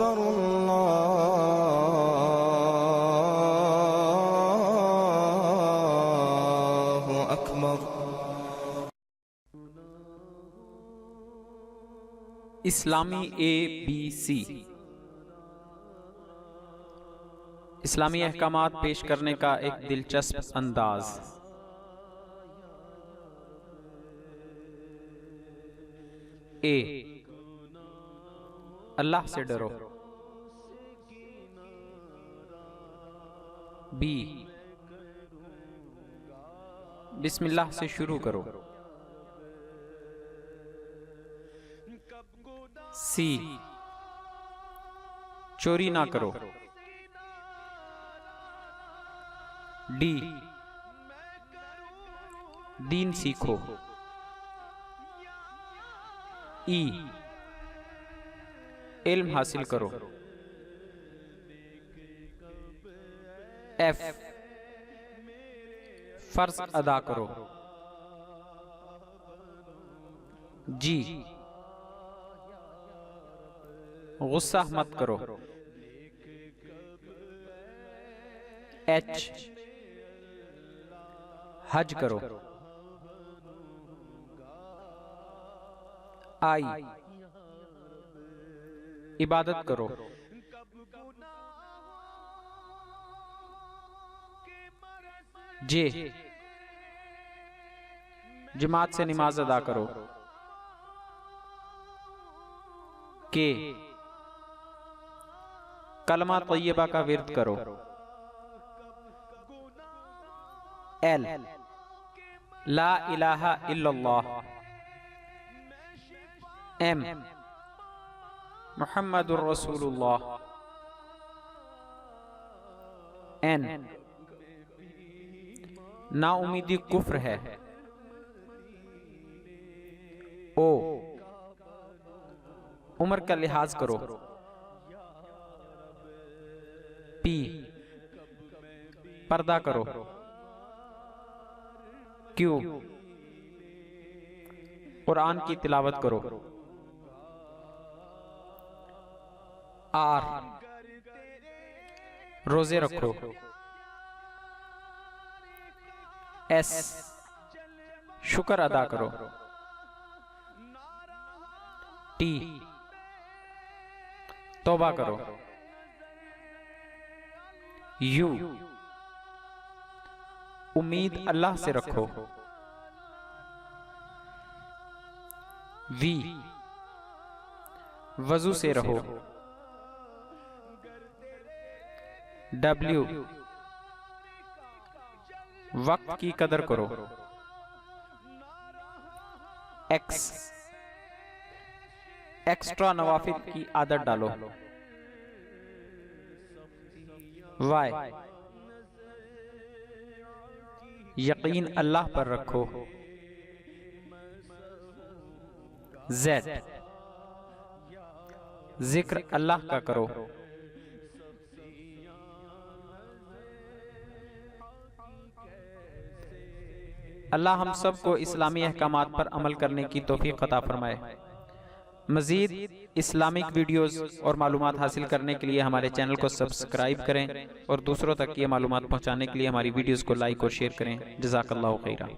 अकबर, अल्लाहु अकबर। इस्लामी ABC, इस्लामी अहकामात पेश करने का एक दिलचस्प अंदाज। ए, अल्लाह से डरो। बी, बिस्मिल्लाह से शुरू करो। सी, चोरी ना करो। डी, दीन सीखो। ई, इल्म हासिल करो। एफ, फर्ज अदा करो। जी, गुस्सा मत करो। एच, हज करो। आई, इबादत करो। जे, जमात से नमाज अदा करो। के, कलमा तय्यबा का विर्द करो। एल, ला इलाहा इल्लल्लाह। एम, मुहम्मदुर रसूलुल्लाह। एन, नाउमीदी कुफ्र है। ओ, उम्र का लिहाज करो। पी, पर्दा करो। क्यू, कुरान की तिलावत करो। आर, रोजे रखो। एस, शुक्र अदा करो। टी, तौबा करो। यू, उम्मीद अल्लाह से रखो। वी, वजू से रहो। डब्ल्यू, वक्त की कदर करो। एक्स, एक्स्ट्रा नवाफिल की आदत डालो। वाई, यकीन अल्लाह पर रखो। जेड, जिक्र अल्लाह का करो। अल्लाह हम सब को इस्लामी अहकामात पर अमल करने की तौफीक अता फरमाए। मज़ीद इस्लामिक वीडियोस और मालूमात हासिल करने के लिए हमारे चैनल को सब्सक्राइब करें और दूसरों तक ये मालूमात पहुंचाने के लिए हमारी वीडियोस को लाइक और शेयर करें। जज़ाकल्लाहु खैरा।